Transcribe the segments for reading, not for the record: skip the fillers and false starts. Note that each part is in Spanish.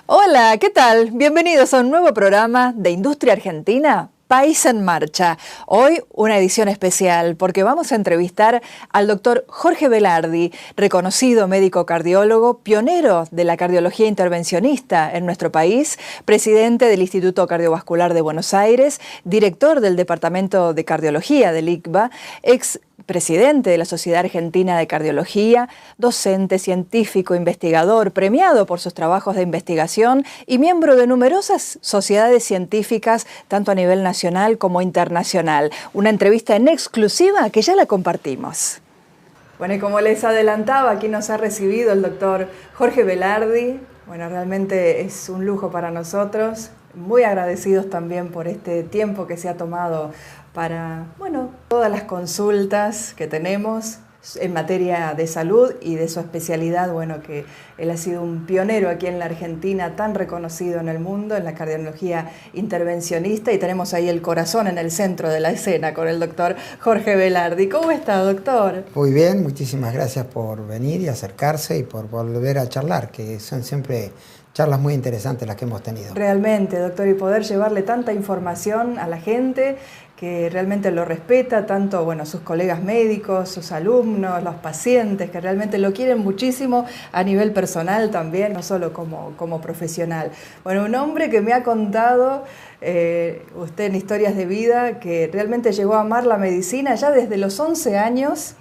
Hola, ¿qué tal? Bienvenidos a un nuevo programa de Industria Argentina, País en Marcha. Hoy una edición especial porque vamos a entrevistar al doctor Jorge Velardi, reconocido médico cardiólogo, pionero de la cardiología intervencionista en nuestro país, presidente del Instituto Cardiovascular de Buenos Aires, director del Departamento de Cardiología del ICVA, ex presidente de la Sociedad Argentina de Cardiología, docente, científico, investigador, premiado por sus trabajos de investigación y miembro de numerosas sociedades científicas, tanto a nivel nacional como internacional. Una entrevista en exclusiva que ya la compartimos. Bueno, y como les adelantaba, aquí nos ha recibido el doctor Jorge Velardi. Bueno, realmente es un lujo para nosotros. Muy agradecidos también por este tiempo que se ha tomado para, todas las consultas que tenemos en materia de salud y de su especialidad, que él ha sido un pionero aquí en la Argentina, tan reconocido en el mundo, en la cardiología intervencionista, y tenemos ahí el corazón en el centro de la escena con el doctor Jorge Velardi. ¿Cómo está, doctor? Muy bien, muchísimas gracias por venir y acercarse y por volver a charlar, que son siempre charlas muy interesantes las que hemos tenido. Realmente, doctor, y poder llevarle tanta información a la gente que realmente lo respeta, tanto sus colegas médicos, sus alumnos, los pacientes, que realmente lo quieren muchísimo a nivel personal también, no solo como profesional. Bueno, un hombre que me ha contado usted en Historias de Vida, que realmente llegó a amar la medicina ya desde los 11 años,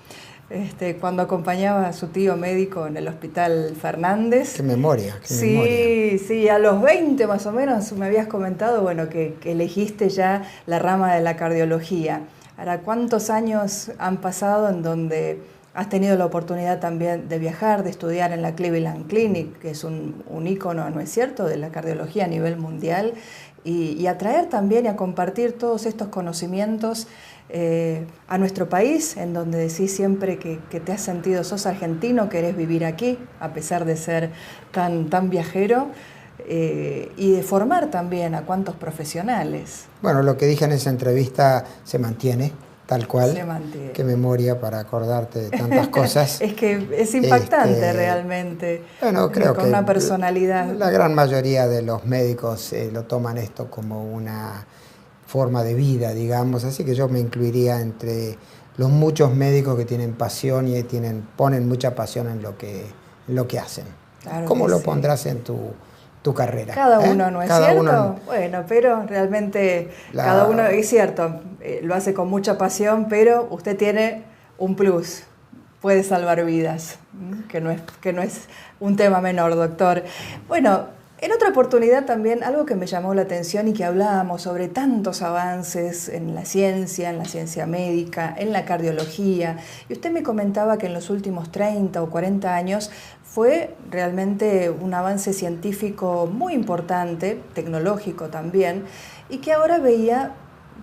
cuando acompañaba a su tío médico en el Hospital Fernández. ¡Qué memoria! ¡Qué memoria! Sí, a los 20 más o menos me habías comentado, que elegiste ya la rama de la cardiología. Ahora, ¿cuántos años han pasado en donde has tenido la oportunidad también de viajar, de estudiar en la Cleveland Clinic, que es un ícono, ¿no es cierto?, de la cardiología a nivel mundial, y a traer también y a compartir todos estos conocimientos a nuestro país, en donde decís siempre que te has sentido, sos argentino, querés vivir aquí, a pesar de ser tan viajero, y de formar también a cuantos profesionales. Bueno, lo que dije en esa entrevista se mantiene, tal cual. Se mantiene. Qué memoria para acordarte de tantas cosas. Es que es impactante realmente. Bueno, creo con que una personalidad. La gran mayoría de los médicos lo toman esto como una forma de vida, digamos, así que yo me incluiría entre los muchos médicos que tienen pasión y ponen mucha pasión en lo que hacen. Claro. ¿Cómo lo pondrás en tu carrera? Cada uno, ¿no es cierto? Uno. Bueno, pero realmente cada uno, es cierto, lo hace con mucha pasión, pero usted tiene un plus, puede salvar vidas, que no es un tema menor, doctor. Bueno, en otra oportunidad también, algo que me llamó la atención y que hablábamos sobre tantos avances en la ciencia médica, en la cardiología, y usted me comentaba que en los últimos 30 o 40 años fue realmente un avance científico muy importante, tecnológico también, y que ahora veía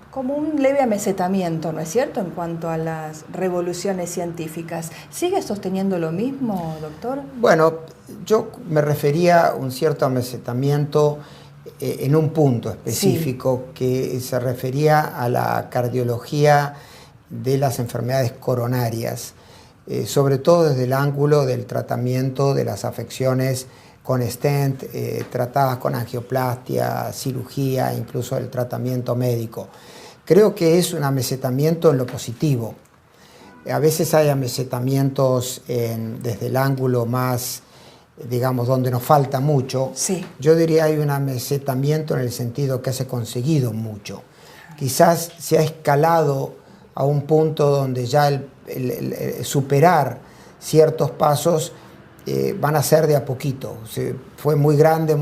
como un leve amesetamiento, ¿no es cierto?, en cuanto a las revoluciones científicas. ¿Sigue sosteniendo lo mismo, doctor? Bueno, yo me refería a un cierto amesetamiento en un punto específico, sí, que se refería a la cardiología de las enfermedades coronarias, sobre todo desde el ángulo del tratamiento de las afecciones con stent, tratadas con angioplastia, cirugía, incluso el tratamiento médico. Creo que es un amesetamiento en lo positivo. A veces hay amesetamientos desde el ángulo más, digamos, donde nos falta mucho. Sí. Yo diría hay un amesetamiento en el sentido que se ha conseguido mucho. Quizás se ha escalado a un punto donde ya el superar ciertos pasos van a ser de a poquito. Fue muy grande,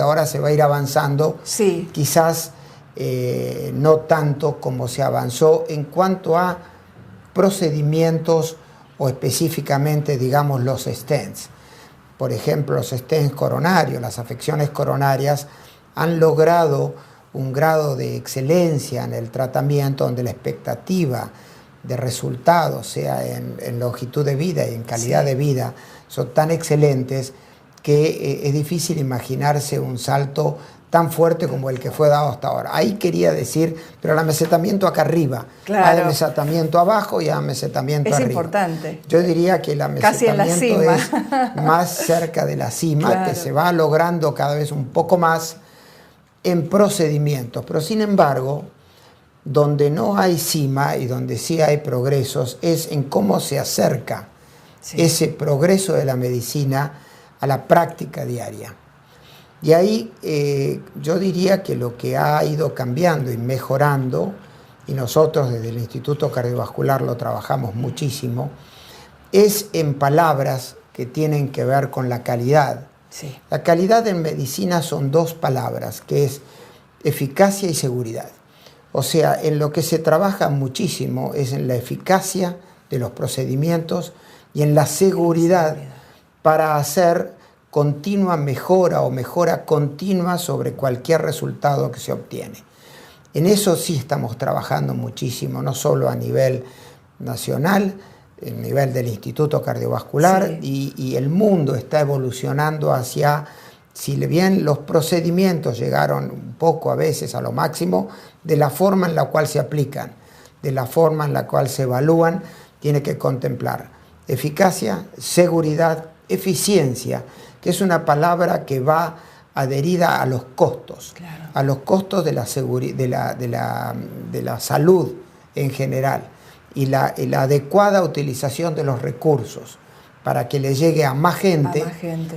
ahora se va a ir avanzando. Sí. Quizás no tanto como se avanzó en cuanto a procedimientos o específicamente, digamos, los stents. Por ejemplo, los stents coronarios, las afecciones coronarias han logrado un grado de excelencia en el tratamiento donde la expectativa de resultados, sea en longitud de vida y en calidad de vida, son tan excelentes que es difícil imaginarse un salto tan fuerte como el que fue dado hasta ahora. Ahí quería decir, pero el amesetamiento acá arriba, claro. Hay amesetamiento abajo y amesetamiento arriba. Es importante. Yo diría que el amesetamiento es más cerca de la cima, claro. Que se va logrando cada vez un poco más en procedimientos, pero sin embargo, donde no hay cima y donde sí hay progresos es en cómo se acerca ese progreso de la medicina a la práctica diaria. Y ahí yo diría que lo que ha ido cambiando y mejorando, y nosotros desde el Instituto Cardiovascular lo trabajamos muchísimo, es en palabras que tienen que ver con la calidad. Sí. La calidad en medicina son dos palabras, que es eficacia y seguridad. O sea, en lo que se trabaja muchísimo es en la eficacia de los procedimientos y en la seguridad para hacer continua mejora o mejora continua sobre cualquier resultado que se obtiene. En eso sí estamos trabajando muchísimo, no solo a nivel nacional, a nivel del Instituto Cardiovascular, y el mundo está evolucionando hacia, si bien los procedimientos llegaron un poco a veces a lo máximo, de la forma en la cual se aplican, de la forma en la cual se evalúan, tiene que contemplar eficacia, seguridad, eficiencia, que es una palabra que va adherida a los costos, claro. A los costos de la salud en general y la adecuada utilización de los recursos para que le llegue a más gente,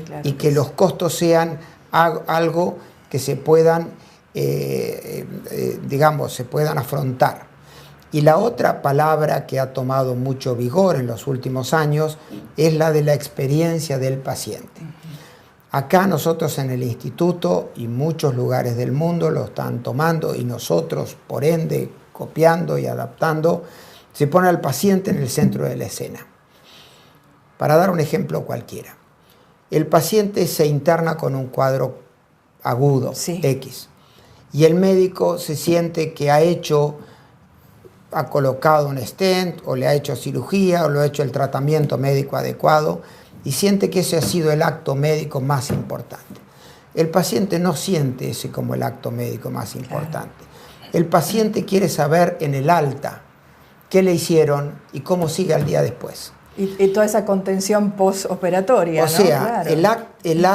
claro, y que los costos sean algo que se puedan, se puedan afrontar. Y la otra palabra que ha tomado mucho vigor en los últimos años es la de la experiencia del paciente. Acá nosotros en el instituto y muchos lugares del mundo lo están tomando y nosotros, por ende, copiando y adaptando, se pone al paciente en el centro de la escena. Para dar un ejemplo cualquiera, el paciente se interna con un cuadro agudo, X, y el médico se siente que ha colocado un stent o le ha hecho cirugía o le ha hecho el tratamiento médico adecuado y siente que ese ha sido el acto médico más importante. El paciente no siente ese como el acto médico más importante. Claro. El paciente quiere saber en el alta qué le hicieron y cómo sigue al día después. Y toda esa contención postoperatoria, ¿no? O sea, claro. el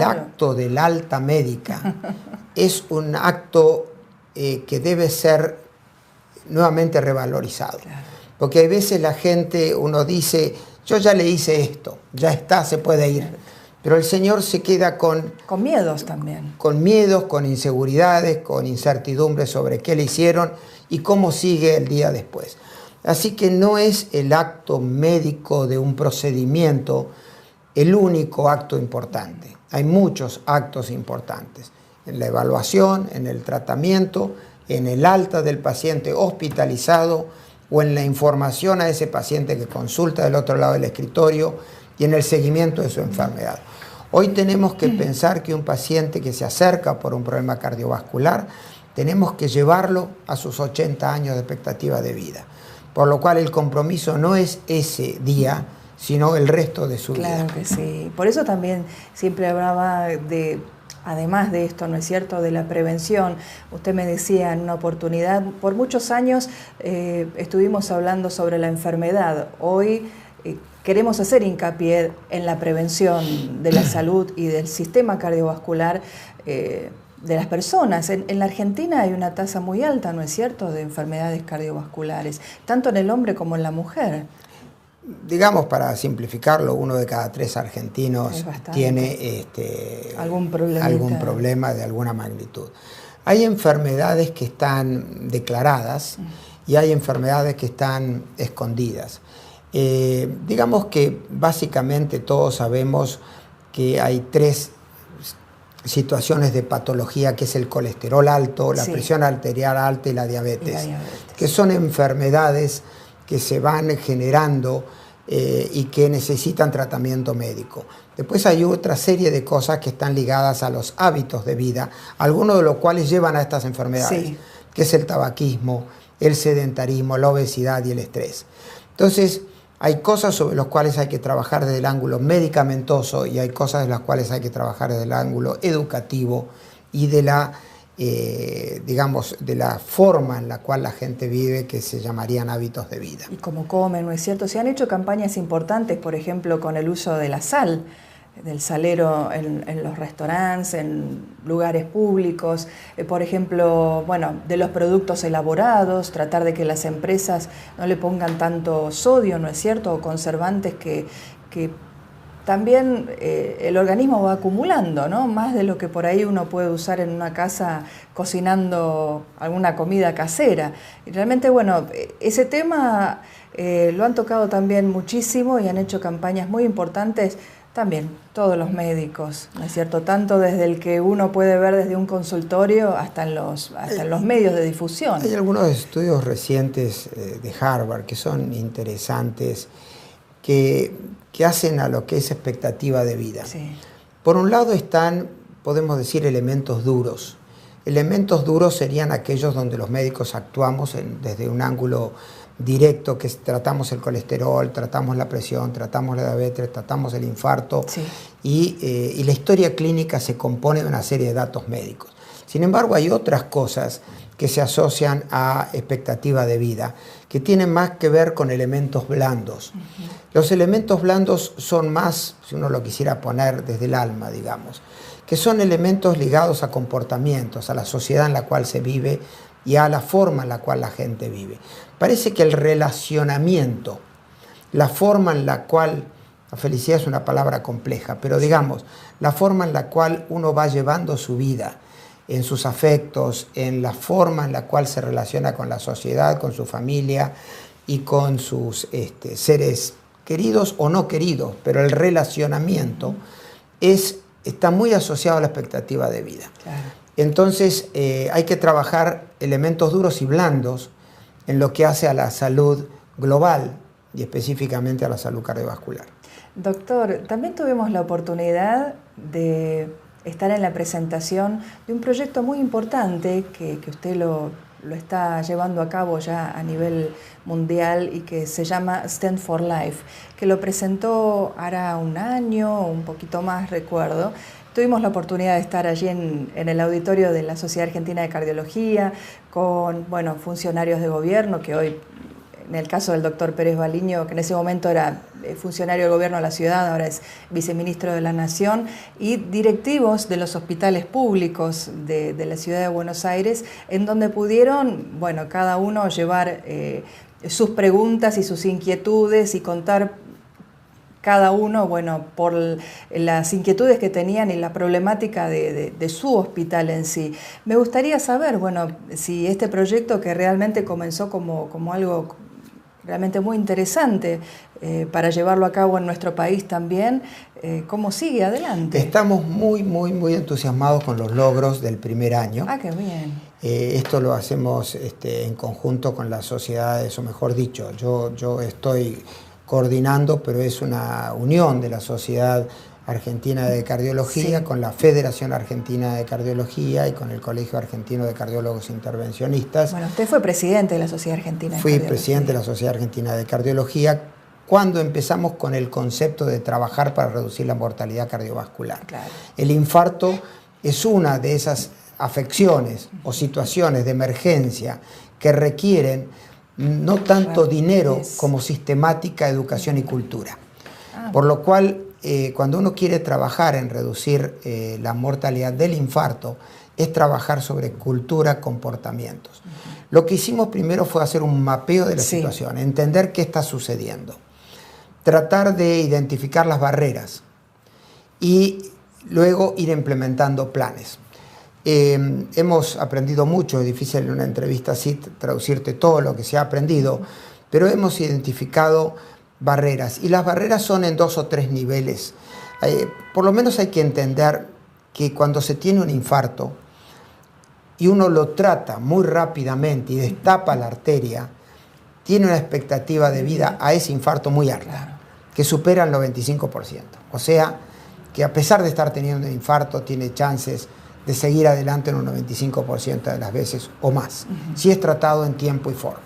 acto del alta médica es un acto que debe ser nuevamente revalorizado. Claro. Porque hay veces la gente, uno dice, yo ya le hice esto, ya está, se puede ir. Claro. Pero el Señor se queda con miedos también. Con miedos, con inseguridades, con incertidumbres sobre qué le hicieron y cómo sigue el día después. Así que no es el acto médico de un procedimiento el único acto importante. Hay muchos actos importantes. En la evaluación, en el tratamiento, en el alta del paciente hospitalizado o en la información a ese paciente que consulta del otro lado del escritorio y en el seguimiento de su enfermedad. Hoy tenemos que pensar que un paciente que se acerca por un problema cardiovascular, tenemos que llevarlo a sus 80 años de expectativa de vida. Por lo cual el compromiso no es ese día, sino el resto de su vida. Claro que sí. Por eso también siempre hablaba de, además de esto, ¿no es cierto?, de la prevención. Usted me decía en una oportunidad, por muchos años estuvimos hablando sobre la enfermedad. Hoy queremos hacer hincapié en la prevención de la salud y del sistema cardiovascular de las personas. En la Argentina hay una tasa muy alta, ¿no es cierto?, de enfermedades cardiovasculares, tanto en el hombre como en la mujer. Digamos, para simplificarlo, 1 de cada 3 argentinos tiene algún problema de alguna magnitud. Hay enfermedades que están declaradas y hay enfermedades que están escondidas. Digamos que básicamente todos sabemos que hay 3 situaciones de patología, que es el colesterol alto, la presión arterial alta y la diabetes, que son enfermedades que se van generando y que necesitan tratamiento médico. Después hay otra serie de cosas que están ligadas a los hábitos de vida, algunos de los cuales llevan a estas enfermedades, que es el tabaquismo, el sedentarismo, la obesidad y el estrés. Entonces, hay cosas sobre las cuales hay que trabajar desde el ángulo medicamentoso y hay cosas de las cuales hay que trabajar desde el ángulo educativo y de la, digamos, de la forma en la cual la gente vive, que se llamarían hábitos de vida. Y cómo comen, ¿no es cierto? Se han hecho campañas importantes, por ejemplo, con el uso de la sal, del salero en los restaurantes, en lugares públicos, por ejemplo, bueno, de los productos elaborados, tratar de que las empresas no le pongan tanto sodio, ¿no es cierto?, o conservantes que también el organismo va acumulando, ¿no?, más de lo que por ahí uno puede usar en una casa cocinando alguna comida casera. Y realmente, bueno, ese tema lo han tocado también muchísimo y han hecho campañas muy importantes. También todos los médicos, ¿no es cierto? Tanto desde el que uno puede ver desde un consultorio hasta en los medios de difusión. Hay algunos estudios recientes de Harvard que son interesantes, que hacen a lo que es expectativa de vida. Sí. Por un lado están, podemos decir, elementos duros. Elementos duros serían aquellos donde los médicos actuamos desde un ángulo directo, que tratamos el colesterol, tratamos la presión, tratamos la diabetes, tratamos el infarto, sí. y la historia clínica se compone de una serie de datos médicos. Sin embargo, hay otras cosas que se asocian a expectativa de vida, que tienen más que ver con elementos blandos. Los elementos blandos son más, si uno lo quisiera poner desde el alma, digamos, que son elementos ligados a comportamientos, a la sociedad en la cual se vive y a la forma en la cual la gente vive. Parece que el relacionamiento, la forma en la cual, la felicidad es una palabra compleja, pero digamos, la forma en la cual uno va llevando su vida, en sus afectos, en la forma en la cual se relaciona con la sociedad, con su familia y con sus seres queridos o no queridos, pero el relacionamiento está muy asociado a la expectativa de vida. Claro. Entonces hay que trabajar elementos duros y blandos en lo que hace a la salud global y específicamente a la salud cardiovascular. Doctor, también tuvimos la oportunidad de estar en la presentación de un proyecto muy importante que usted lo está llevando a cabo ya a nivel mundial y que se llama Stand for Life, que lo presentó hará un año o un poquito más, recuerdo. Tuvimos la oportunidad de estar allí en el auditorio de la Sociedad Argentina de Cardiología con, bueno, funcionarios de gobierno que hoy, en el caso del doctor Pérez Baliño, que en ese momento era funcionario del gobierno de la ciudad, ahora es viceministro de la Nación, y directivos de los hospitales públicos de la ciudad de Buenos Aires, en donde pudieron, bueno, cada uno llevar sus preguntas y sus inquietudes y contar cada uno, bueno, por las inquietudes que tenían y la problemática de su hospital en sí. Me gustaría saber, bueno, si este proyecto que realmente comenzó como algo realmente muy interesante para llevarlo a cabo en nuestro país también, ¿cómo sigue adelante? Estamos muy, muy, muy entusiasmados con los logros del primer año. Ah, qué bien. Esto lo hacemos en conjunto con las sociedades, o mejor dicho, yo estoy coordinando, pero es una unión de la Sociedad Argentina de Cardiología, sí, con la Federación Argentina de Cardiología y con el Colegio Argentino de Cardiólogos Intervencionistas. Bueno, usted fue presidente de la Sociedad Argentina de Cardiología. Fui presidente de la Sociedad Argentina de Cardiología cuando empezamos con el concepto de trabajar para reducir la mortalidad cardiovascular. Claro. El infarto es una de esas afecciones o situaciones de emergencia que requieren no tanto dinero como sistemática, educación y cultura. Por lo cual, cuando uno quiere trabajar en reducir la mortalidad del infarto, es trabajar sobre cultura, comportamientos. Lo que hicimos primero fue hacer un mapeo de la situación, entender qué está sucediendo, tratar de identificar las barreras y luego ir implementando planes. Hemos aprendido mucho, es difícil en una entrevista así traducirte todo lo que se ha aprendido, pero hemos identificado barreras, y las barreras son en 2 o 3 niveles. Por lo menos hay que entender que cuando se tiene un infarto y uno lo trata muy rápidamente y destapa la arteria, tiene una expectativa de vida a ese infarto muy alta, que supera el 95%. O sea, que a pesar de estar teniendo un infarto, tiene chances de seguir adelante en un 95% de las veces o más, si es tratado en tiempo y forma.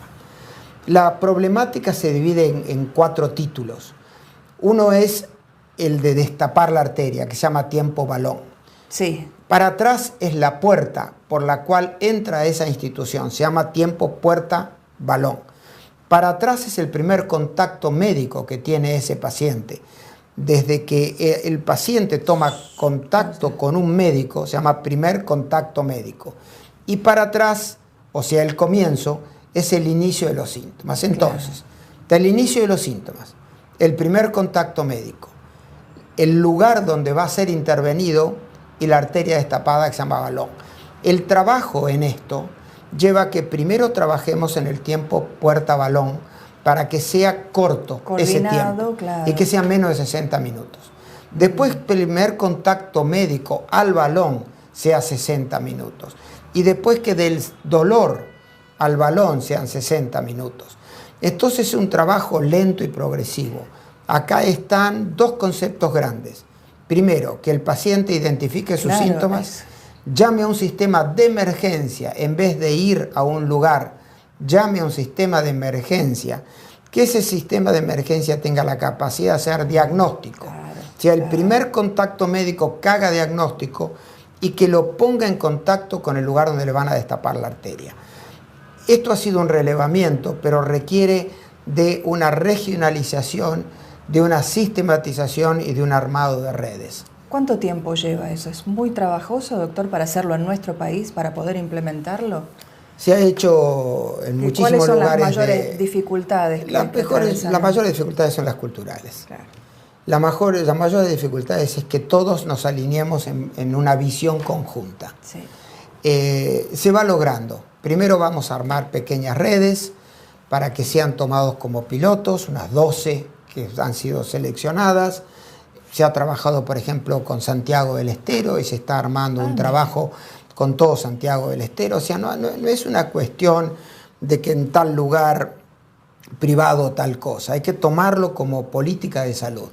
La problemática se divide en 4 títulos. Uno es el de destapar la arteria, que se llama tiempo balón. Sí. Para atrás es la puerta por la cual entra esa institución. Se llama tiempo puerta-balón. Para atrás es el primer contacto médico que tiene ese paciente. Desde que el paciente toma contacto con un médico, se llama primer contacto médico. Y para atrás, o sea, el comienzo, es el inicio de los síntomas. Entonces, del inicio de los síntomas, el primer contacto médico, el lugar donde va a ser intervenido y la arteria destapada que se llama balón. El trabajo en esto lleva a que primero trabajemos en el tiempo puerta-balón para que sea corto ese tiempo y que sea menos de 60 minutos. Después, primer contacto médico al balón sea 60 minutos. Y después que del dolor al balón sean 60 minutos. Entonces es un trabajo lento y progresivo. Acá están dos conceptos grandes. Primero, que el paciente identifique sus síntomas, llame a un sistema de emergencia en vez de ir a un lugar, llame a un sistema de emergencia, que ese sistema de emergencia tenga la capacidad de hacer diagnóstico. Si el primer contacto médico que haga diagnóstico y que lo ponga en contacto con el lugar donde le van a destapar la arteria. Esto ha sido un relevamiento, pero requiere de una regionalización, de una sistematización y de un armado de redes. ¿Cuánto tiempo lleva eso? ¿Es muy trabajoso, doctor, para hacerlo en nuestro país, para poder implementos? Se ha hecho en muchísimos lugares. ¿Cuáles son las mayores dificultades? Las mayores dificultades son las culturales. Claro. Las mayores dificultades es que todos nos alineemos en una visión conjunta. Sí. Se va logrando. Primero vamos a armar pequeñas redes para que sean tomados como pilotos, unas 12 que han sido seleccionadas. Se ha trabajado, por ejemplo, con Santiago del Estero y se está armando un trabajo con todo Santiago del Estero. O sea, no es una cuestión de que en tal lugar privado tal cosa. Hay que tomarlo como política de salud.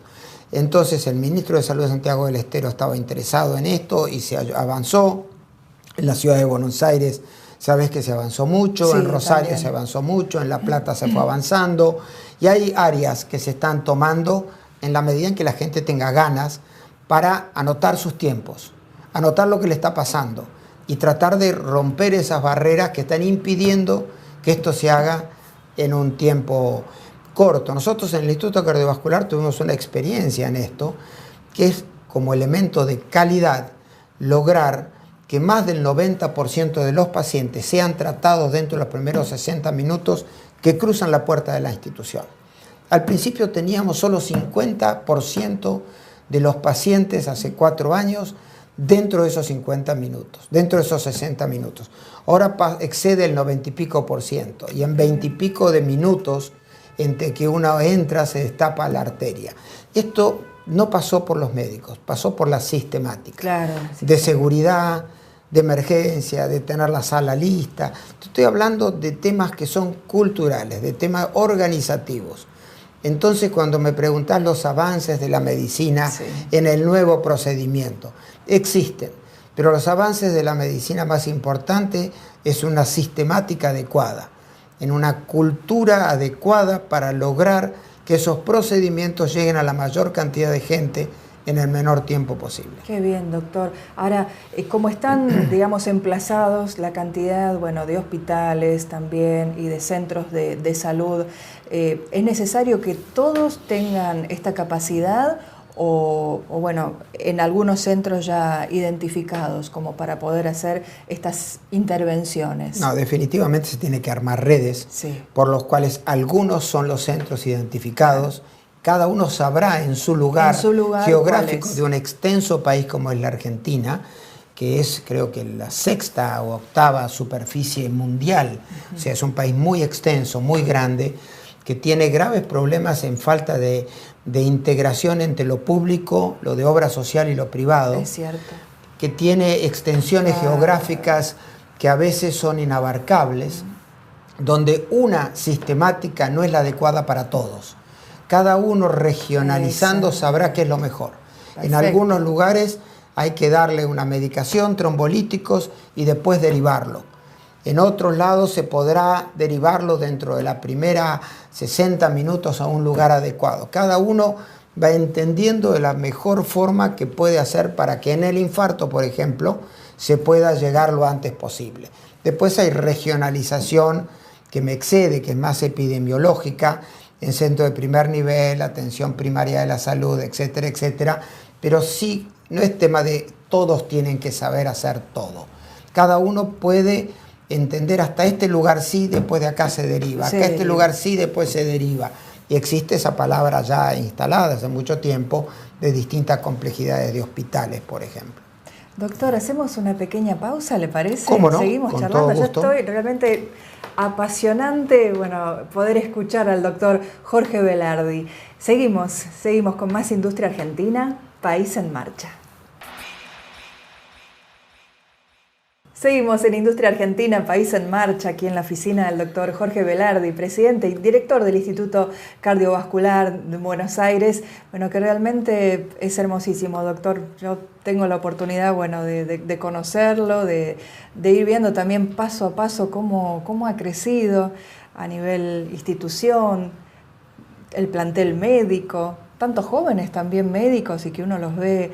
Entonces el ministro de Salud de Santiago del Estero estaba interesado en esto y se avanzó. En la ciudad de Buenos Aires sabes que se avanzó mucho, en Rosario también se avanzó mucho, en La Plata se fue avanzando. Y hay áreas que se están tomando en la medida en que la gente tenga ganas para anotar sus tiempos, anotar lo que le está pasando y tratar de romper esas barreras que están impidiendo que esto se haga en un tiempo corto. Nosotros en el Instituto Cardiovascular tuvimos una experiencia en esto, que es como elemento de calidad lograr que más del 90% de los pacientes sean tratados dentro de los primeros 60 minutos que cruzan la puerta de la institución. Al principio teníamos solo 50% de los pacientes hace 4 años dentro de esos 50 minutos, dentro de esos 60 minutos. Ahora excede el 90 y pico %, y en 20 y pico de minutos entre que uno entra se destapa la arteria. Esto no pasó por los médicos, pasó por la sistemática de seguridad, de emergencia, de tener la sala lista. Estoy hablando de temas que son culturales, de temas organizativos. Entonces, cuando me preguntás los avances de la medicina en el nuevo procedimiento, existen, pero los avances de la medicina más importante es una sistemática adecuada, en una cultura adecuada para lograr que esos procedimientos lleguen a la mayor cantidad de gente en el menor tiempo posible. Qué bien, doctor. Ahora, ¿cómo están, digamos, emplazados la cantidad, bueno, de hospitales también y de centros de salud? ¿Es necesario que todos tengan esta capacidad o, bueno, en algunos centros ya identificados como para poder hacer estas intervenciones? No, definitivamente se tiene que armar redes, por los cuales algunos son los centros identificados. Cada uno sabrá en su lugar geográfico de un extenso país como es la Argentina, que es creo que la 6ª o 8ª superficie mundial. O sea, es un país muy extenso, muy grande, que tiene graves problemas en falta de integración entre lo público, lo de obra social y lo privado. Es cierto. Que tiene extensiones geográficas que a veces son inabarcables, donde una sistemática no es la adecuada para todos. Cada uno regionalizando sabrá qué es lo mejor. Perfecto. En algunos lugares hay que darle una medicación, trombolíticos y después derivarlo. En otros lados se podrá derivarlo dentro de la primera 60 minutos a un lugar adecuado. Cada uno va entendiendo de la mejor forma que puede hacer para que en el infarto, por ejemplo, se pueda llegar lo antes posible. Después hay regionalización que me excede, que es más epidemiológica, en centro de primer nivel, atención primaria de la salud, etcétera, etcétera. Pero sí, no es tema de todos tienen que saber hacer todo. Cada uno puede entender hasta este lugar sí, después de acá se deriva. Acá este lugar sí, después se deriva. Y existe esa palabra ya instalada hace mucho tiempo de distintas complejidades de hospitales, por ejemplo. Doctor, hacemos una pequeña pausa, ¿le parece? ¿Cómo no? Seguimos Con charlando. todo gusto. Yo estoy realmente apasionante, poder escuchar al doctor Jorge Velardi. Seguimos con más Industria Argentina, País en Marcha. Seguimos en Industria Argentina, País en Marcha, aquí en la oficina del doctor Jorge Velardi, presidente y director del Instituto Cardiovascular de Buenos Aires. Bueno, que realmente es hermosísimo, doctor. Yo tengo la oportunidad, de conocerlo, de ir viendo también paso a paso cómo ha crecido a nivel institución, el plantel médico, tantos jóvenes también médicos y que uno los ve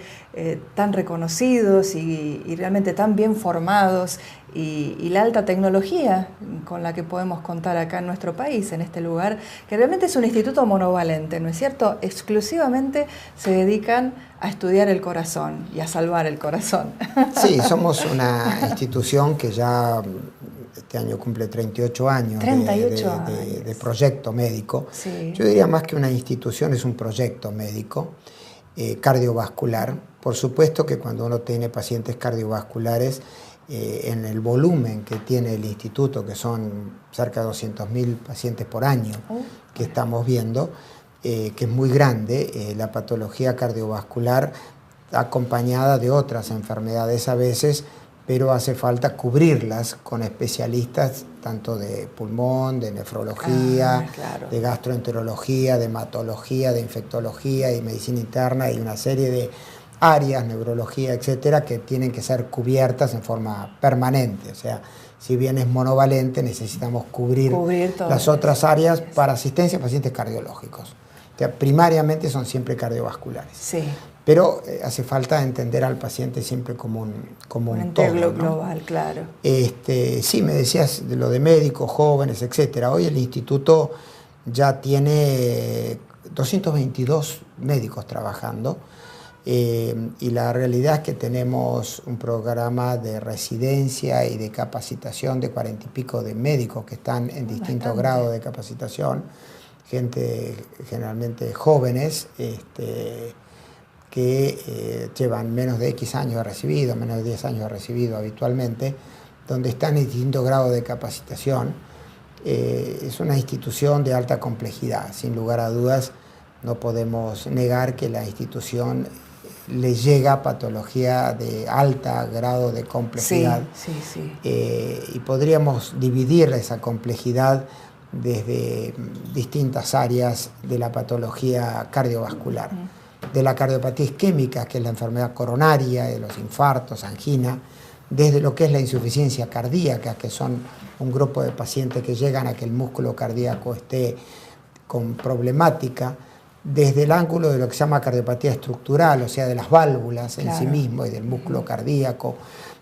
tan reconocidos y realmente tan bien formados y la alta tecnología con la que podemos contar acá en nuestro país, en este lugar, que realmente es un instituto monovalente, ¿no es cierto? Exclusivamente se dedican a estudiar el corazón y a salvar el corazón. Sí, somos una institución que ya este año cumple 38 años, 38 de proyecto médico. Sí. Yo diría más que una institución, es un proyecto médico cardiovascular. Por supuesto que cuando uno tiene pacientes cardiovasculares, en el volumen que tiene el instituto, que son cerca de 200.000 pacientes por año que estamos viendo, que es muy grande, la patología cardiovascular acompañada de otras enfermedades a veces, pero hace falta cubrirlas con especialistas tanto de pulmón, de nefrología, claro, de gastroenterología, de hematología, de infectología y medicina interna y una serie de áreas, neurología, etcétera, que tienen que ser cubiertas en forma permanente. O sea, si bien es monovalente, necesitamos cubrir las otras áreas para asistencia a pacientes cardiológicos. O sea, primariamente son siempre cardiovasculares. Sí. Pero hace falta entender al paciente siempre como un todo, ¿no? Global, claro. Sí, me decías de lo de médicos, jóvenes, etcétera. Hoy el instituto ya tiene 222 médicos trabajando y la realidad es que tenemos un programa de residencia y de capacitación de 40 y pico de médicos que están en distintos grados de capacitación, gente generalmente jóvenes, que llevan menos de X años de recibido, menos de 10 años de recibido habitualmente, donde están en distintos grados de capacitación. Es una institución de alta complejidad, sin lugar a dudas. No podemos negar que la institución le llega patología de alta grado de complejidad. Sí. Y podríamos dividir esa complejidad desde distintas áreas de la patología cardiovascular. De la cardiopatía isquémica, que es la enfermedad coronaria, de los infartos, angina, desde lo que es la insuficiencia cardíaca, que son un grupo de pacientes que llegan a que el músculo cardíaco esté con problemática, desde el ángulo de lo que se llama cardiopatía estructural, o sea, de las válvulas en sí mismo y del músculo cardíaco,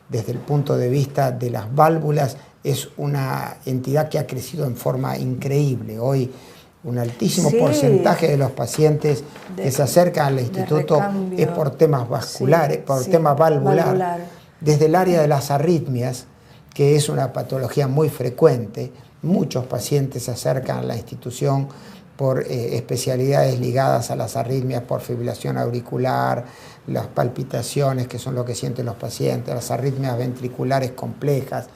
desde el punto de vista de las válvulas, es una entidad que ha crecido en forma increíble. Hoy un altísimo porcentaje de los pacientes que se acercan al instituto es por temas vasculares, temas valvular. Desde el área de las arritmias, que es una patología muy frecuente, muchos pacientes se acercan a la institución por especialidades ligadas a las arritmias, por fibrilación auricular, las palpitaciones, que son lo que sienten los pacientes, las arritmias ventriculares complejas,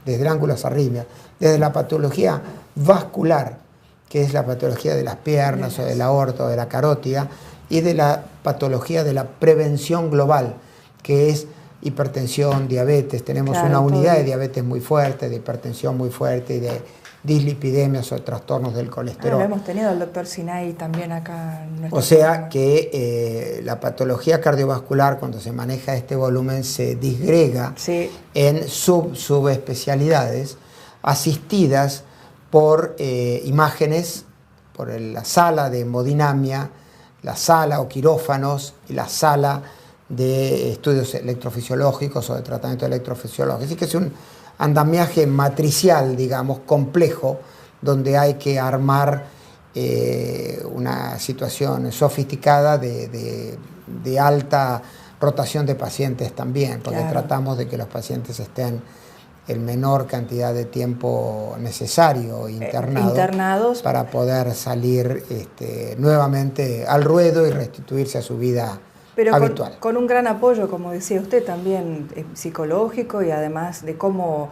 desde el ángulo de las arritmias, desde la patología vascular, que es la patología de las piernas o de la aorta o de la carótida, y de la patología de la prevención global, que es hipertensión, diabetes. Tenemos una unidad de diabetes muy fuerte, de hipertensión muy fuerte y de dislipidemias o trastornos del colesterol. Lo hemos tenido al doctor Sinay también acá. O sea que la patología cardiovascular, cuando se maneja este volumen, se disgrega en subespecialidades asistidas por imágenes, por la sala de hemodinamia, la sala o quirófanos y la sala de estudios electrofisiológicos o de tratamiento electrofisiológico. Así que es un andamiaje matricial, digamos, complejo, donde hay que armar una situación sofisticada de alta rotación de pacientes también, porque claro, tratamos de que los pacientes estén el menor cantidad de tiempo necesario internados para poder salir nuevamente al ruedo y restituirse a su vida habitual. Con un gran apoyo, como decía usted, también psicológico, y además de cómo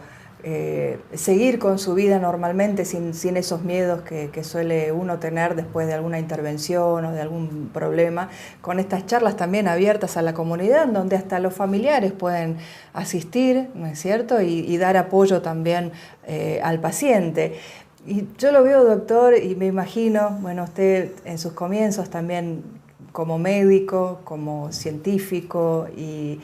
seguir con su vida normalmente sin esos miedos que suele uno tener después de alguna intervención o de algún problema, con estas charlas también abiertas a la comunidad, donde hasta los familiares pueden asistir, ¿no es cierto?, y dar apoyo también al paciente. Y yo lo veo, doctor, y me imagino, bueno, usted en sus comienzos también como médico, como científico, y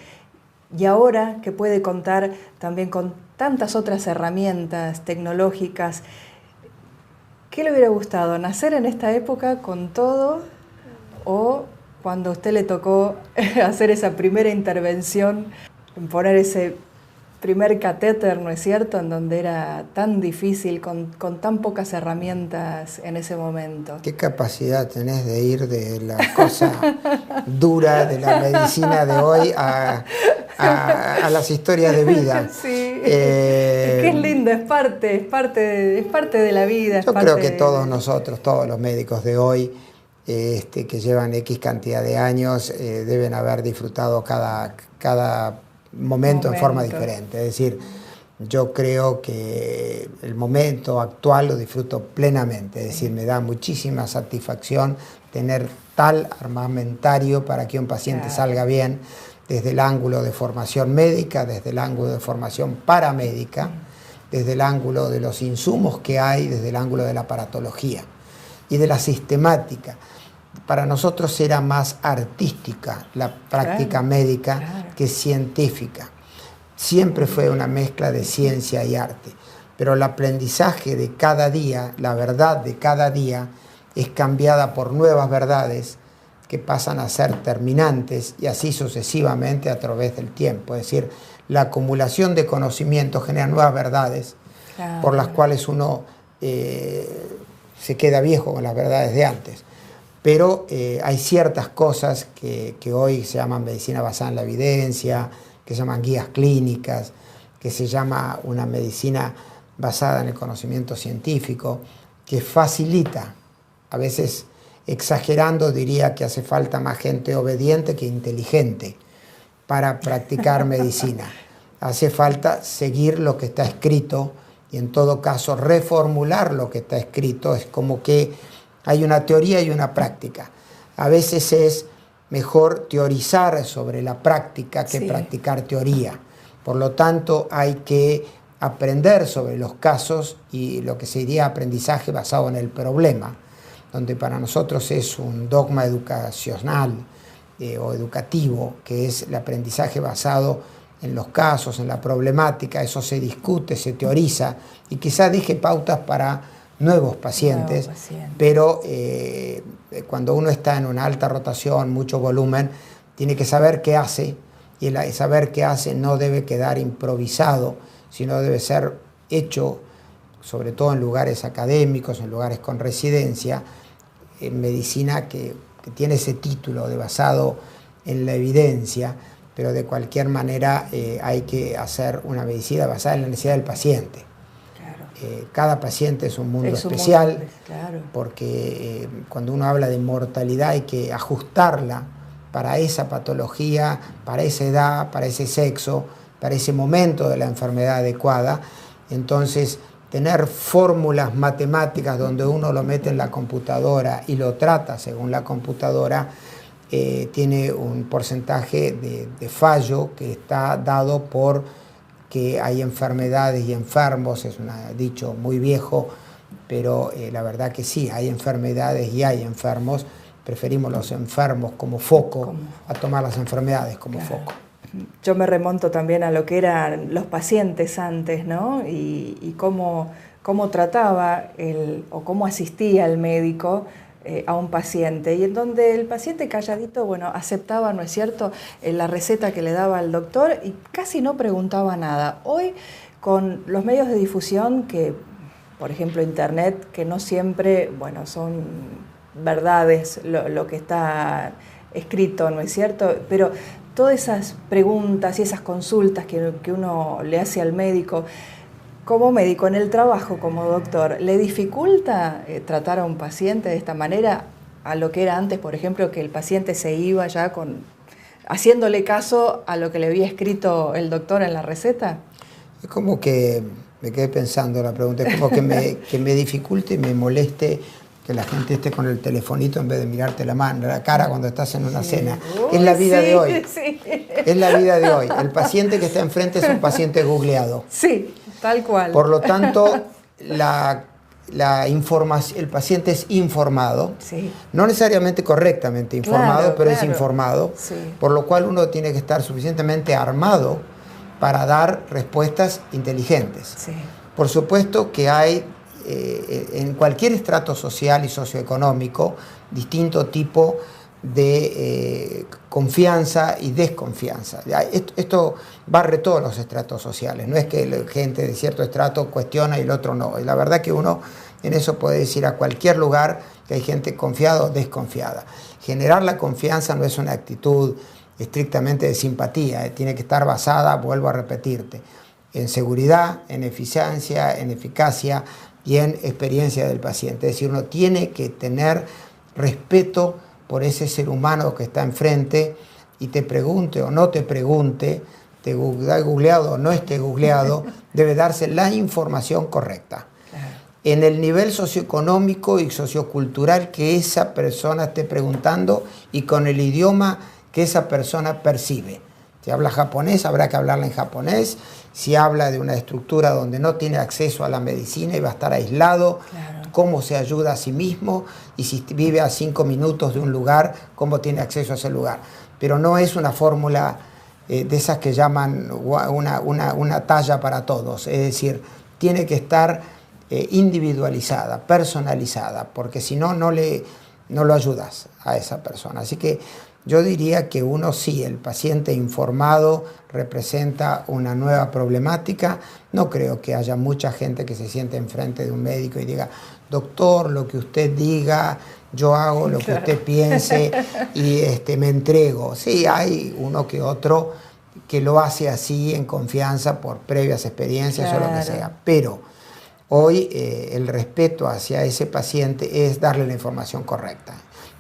ahora que puede contar también con tantas otras herramientas tecnológicas. ¿Qué le hubiera gustado? ¿Nacer en esta época con todo, o cuando a usted le tocó hacer esa primera intervención, poner ese primer catéter, ¿no es cierto?, en donde era tan difícil, con tan pocas herramientas en ese momento? ¿Qué capacidad tenés de ir de la cosa dura de la medicina de hoy a las historias de vida? Sí, es que es lindo, es parte de la vida. Yo creo que todos nosotros, todos los médicos de hoy, que llevan X cantidad de años, deben haber disfrutado cada momento en forma diferente. Es decir, yo creo que el momento actual lo disfruto plenamente. Es decir, me da muchísima satisfacción tener tal armamentario para que un paciente salga bien, desde el ángulo de formación médica, desde el ángulo de formación paramédica, desde el ángulo de los insumos que hay, desde el ángulo de la aparatología y de la sistemática. Para nosotros era más artística la práctica médica que científica. Siempre fue una mezcla de ciencia y arte, pero el aprendizaje de cada día, la verdad de cada día, es cambiada por nuevas verdades que pasan a ser terminantes, y así sucesivamente a través del tiempo. Es decir, la acumulación de conocimiento genera nuevas verdades, por las cuales uno se queda viejo con las verdades de antes. Pero hay ciertas cosas que hoy se llaman medicina basada en la evidencia, que se llaman guías clínicas, que se llama una medicina basada en el conocimiento científico, que facilita, a veces exagerando diría que hace falta más gente obediente que inteligente para practicar medicina. Hace falta seguir lo que está escrito y en todo caso reformular lo que está escrito. Es como que hay una teoría y una práctica. A veces es mejor teorizar sobre la práctica que practicar teoría. Por lo tanto, hay que aprender sobre los casos y lo que se diría aprendizaje basado en el problema, donde para nosotros es un dogma educacional o educativo, que es el aprendizaje basado en los casos, en la problemática. Eso se discute, se teoriza y quizá deje pautas para nuevos pacientes, pero cuando uno está en una alta rotación, mucho volumen, tiene que saber qué hace, y el saber qué hace no debe quedar improvisado, sino debe ser hecho, sobre todo en lugares académicos, en lugares con residencia, en medicina que tiene ese título de basado en la evidencia, pero de cualquier manera hay que hacer una medicina basada en la necesidad del paciente. Cada paciente es un mundo especial, porque cuando uno habla de mortalidad hay que ajustarla para esa patología, para esa edad, para ese sexo, para ese momento de la enfermedad adecuada. Entonces, tener fórmulas matemáticas donde uno lo mete en la computadora y lo trata según la computadora, tiene un porcentaje de fallo que está dado por que hay enfermedades y enfermos. Es un dicho muy viejo, pero la verdad que sí, hay enfermedades y hay enfermos. Preferimos los enfermos como foco a tomar las enfermedades como foco. Yo me remonto también a lo que eran los pacientes antes, ¿no? Y cómo trataba o cómo asistía el médico a un paciente y en donde el paciente calladito, bueno, aceptaba, ¿no es cierto?, la receta que le daba el doctor y casi no preguntaba nada. Hoy, con los medios de difusión que, por ejemplo, Internet, que no siempre, bueno, son verdades lo que está escrito, ¿no es cierto?, pero todas esas preguntas y esas consultas que uno le hace al médico, como médico en el trabajo, como doctor, ¿le dificulta tratar a un paciente de esta manera a lo que era antes, por ejemplo, que el paciente se iba ya haciéndole caso a lo que le había escrito el doctor en la receta? Es como que me quedé pensando la pregunta, es como que me dificulte y me moleste que la gente esté con el telefonito en vez de mirarte la cara cuando estás en una cena. Es la vida de hoy. Sí. Es la vida de hoy. El paciente que está enfrente es un paciente googleado. Sí, tal cual. Por lo tanto, el paciente es informado, sí. No necesariamente correctamente informado, pero es informado, sí. Por lo cual uno tiene que estar suficientemente armado para dar respuestas inteligentes. Sí. Por supuesto que hay en cualquier estrato social y socioeconómico distinto tipo de confianza y desconfianza. Esto barre todos los estratos sociales, no es que la gente de cierto estrato cuestiona y el otro no. Y la verdad que uno en eso puede decir a cualquier lugar que hay gente confiada o desconfiada. Generar la confianza no es una actitud estrictamente de simpatía, tiene que estar basada, vuelvo a repetirte, en seguridad, en eficiencia, en eficacia y en experiencia del paciente. Es decir, uno tiene que tener respeto por ese ser humano que está enfrente y te pregunte o no te pregunte, te ha googleado o no esté googleado, debe darse la información correcta. En el nivel socioeconómico y sociocultural que esa persona esté preguntando y con el idioma que esa persona percibe. Si habla japonés, habrá que hablarla en japonés. Si habla de una estructura donde no tiene acceso a la medicina y va a estar aislado, claro, cómo se ayuda a sí mismo, y si vive a 5 minutos de un lugar, cómo tiene acceso a ese lugar. Pero no es una fórmula de esas que llaman una talla para todos. Es decir, tiene que estar individualizada, personalizada, porque si no, no lo ayudas a esa persona. Así que yo diría que uno sí, el paciente informado representa una nueva problemática. No creo que haya mucha gente que se siente enfrente de un médico y diga, doctor, lo que usted diga, yo hago lo que usted piense y me entrego. Sí, hay uno que otro que lo hace así en confianza por previas experiencias, claro, o lo que sea. Pero hoy el respeto hacia ese paciente es darle la información correcta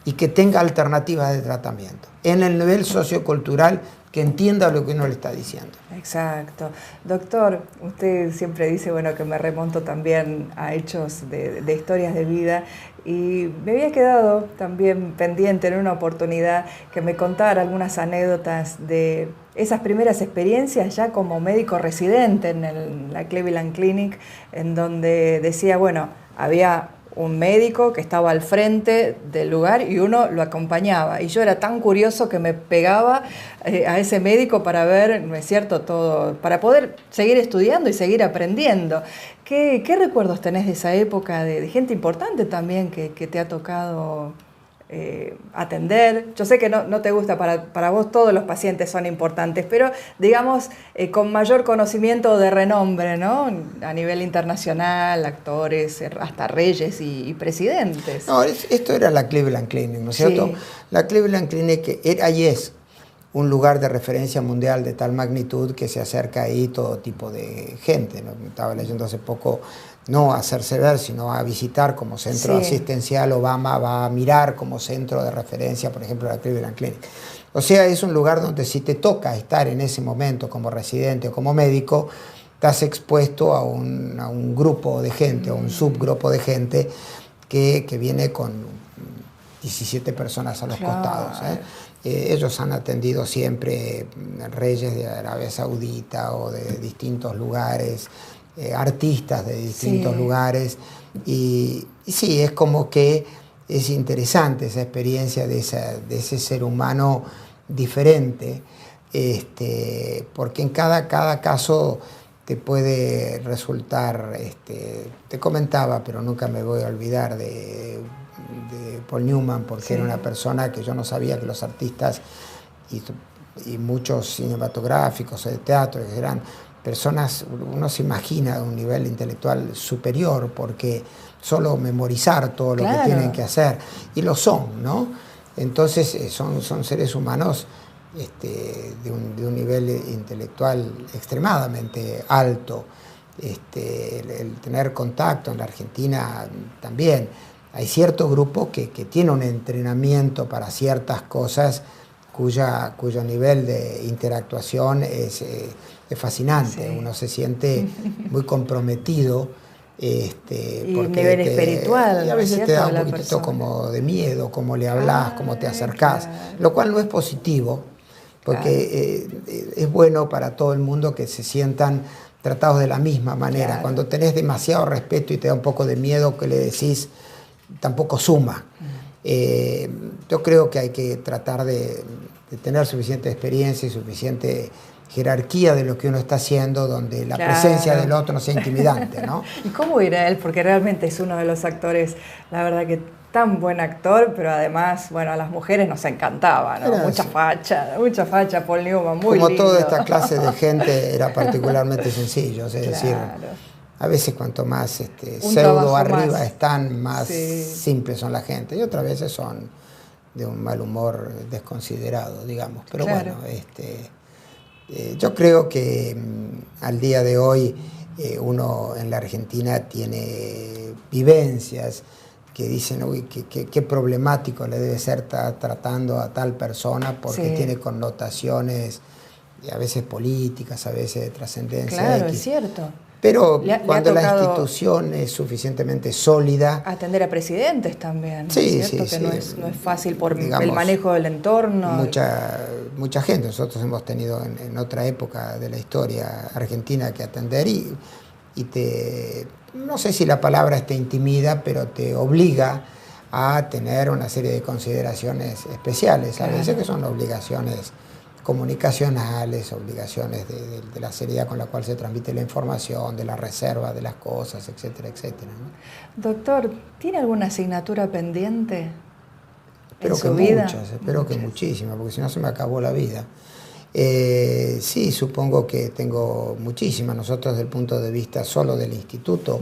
y que tenga alternativas de tratamiento en el nivel sociocultural, que entienda lo que uno le está diciendo. Exacto. Doctor, usted siempre dice, bueno, que me remonto también a hechos de historias de vida, y me había quedado también pendiente en una oportunidad que me contara algunas anécdotas de esas primeras experiencias ya como médico residente en la Cleveland Clinic, en donde decía, bueno, había un médico que estaba al frente del lugar y uno lo acompañaba. Y yo era tan curioso que me pegaba a ese médico para ver, ¿no es cierto?, todo, para poder seguir estudiando y seguir aprendiendo. ¿Qué recuerdos tenés de esa época, de gente importante también que te ha tocado atender? Yo sé que no te gusta, para vos todos los pacientes son importantes, pero digamos con mayor conocimiento de renombre, ¿no?, a nivel internacional, actores, hasta reyes y presidentes. No, esto era la Cleveland Clinic, ¿no es cierto? Sí. La Cleveland Clinic era y es un lugar de referencia mundial de tal magnitud que se acerca ahí todo tipo de gente, ¿no? Estaba leyendo hace poco, no a hacerse ver, sino a visitar como centro, sí, asistencial. Obama va a mirar como centro de referencia, por ejemplo, la Cleveland Clinic. O sea, es un lugar donde si te toca estar en ese momento como residente o como médico, estás expuesto a un grupo de gente, o un subgrupo de gente que viene con 17 personas a los costados, ¿eh? Ellos han atendido siempre reyes de Arabia Saudita o de distintos lugares, artistas de distintos, sí, lugares, y sí, es como que es interesante esa experiencia de ese ser humano diferente, porque en cada caso te puede resultar, te comentaba, pero nunca me voy a olvidar de de Paul Newman, porque era una persona que yo no sabía que los artistas y muchos cinematográficos o de teatro eran personas, uno se imagina un nivel intelectual superior, porque solo memorizar todo lo que tienen que hacer, y lo son, ¿no? Entonces son seres humanos de un nivel intelectual extremadamente alto. El tener contacto en la Argentina también. Hay cierto grupo que tiene un entrenamiento para ciertas cosas cuyo nivel de interactuación es fascinante. Uno se siente muy comprometido. Y nivel espiritual. Y a veces te da un poquitito como de miedo, cómo le hablas, cómo te acercás, lo cual no es positivo, porque es bueno para todo el mundo que se sientan tratados de la misma manera. Cuando tenés demasiado respeto y te da un poco de miedo que le decís, tampoco suma. Yo creo que hay que tratar de tener suficiente experiencia y suficiente jerarquía de lo que uno está haciendo, donde la presencia del otro no sea intimidante, ¿no? ¿Y cómo era él? Porque realmente es uno de los actores, la verdad que tan buen actor, pero además, bueno, a las mujeres nos encantaba, ¿no? Mucha facha, Paul Newman, muy como lindo. Toda esta clase de gente era particularmente sencillo, es decir, a veces cuanto más pseudo arriba están, más simples son la gente, y otras veces son de un mal humor desconsiderado, digamos. Pero bueno, yo creo que al día de hoy uno en la Argentina tiene vivencias que dicen, uy, qué problemático le debe ser tratando a tal persona, porque tiene connotaciones a veces políticas, a veces de trascendencia. Claro, es cierto. Pero cuando la institución es suficientemente sólida... Atender a presidentes también, sí, ¿cierto? Que no es fácil por digamos, el manejo del entorno. Mucha gente. Nosotros hemos tenido en otra época de la historia argentina que atender y no sé si la palabra te intimida, pero te obliga a tener una serie de consideraciones especiales, a veces que son obligaciones comunicacionales, obligaciones de la seriedad con la cual se transmite la información, de la reserva de las cosas, etcétera, etcétera, ¿no? Doctor, ¿tiene alguna asignatura pendiente en su vida? Espero que muchísimas, porque si no se me acabó la vida. Sí, supongo que tengo muchísimas. Nosotros, desde el punto de vista solo del instituto,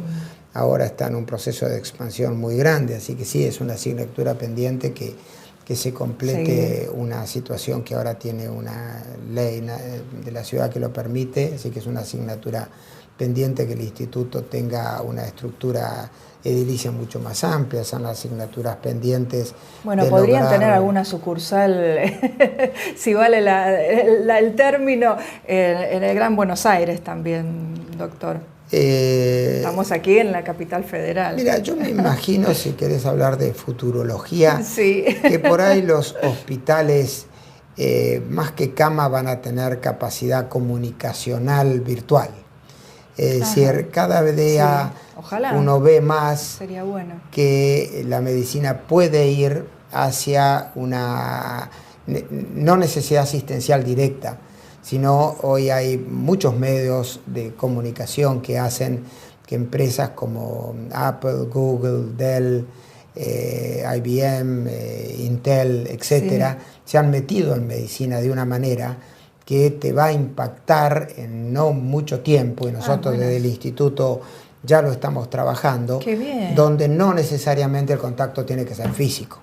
ahora está en un proceso de expansión muy grande, así que sí, es una asignatura pendiente que se complete una situación que ahora tiene una ley de la ciudad que lo permite, así que es una asignatura pendiente que el instituto tenga una estructura edilicia mucho más amplia, son las asignaturas pendientes. Bueno, podrían tener alguna sucursal, si vale el término, en el Gran Buenos Aires también, doctor. Estamos aquí en la capital federal. Mira, yo me imagino, si querés hablar de futurología, que por ahí los hospitales, más que cama, van a tener capacidad comunicacional virtual. Es decir, cada día uno ve más que la medicina puede ir hacia una no necesidad asistencial directa, sino hoy hay muchos medios de comunicación que hacen que empresas como Apple, Google, Dell, IBM, Intel, etcétera, se han metido en medicina de una manera que te va a impactar en no mucho tiempo, y nosotros desde el instituto ya lo estamos trabajando, donde no necesariamente el contacto tiene que ser físico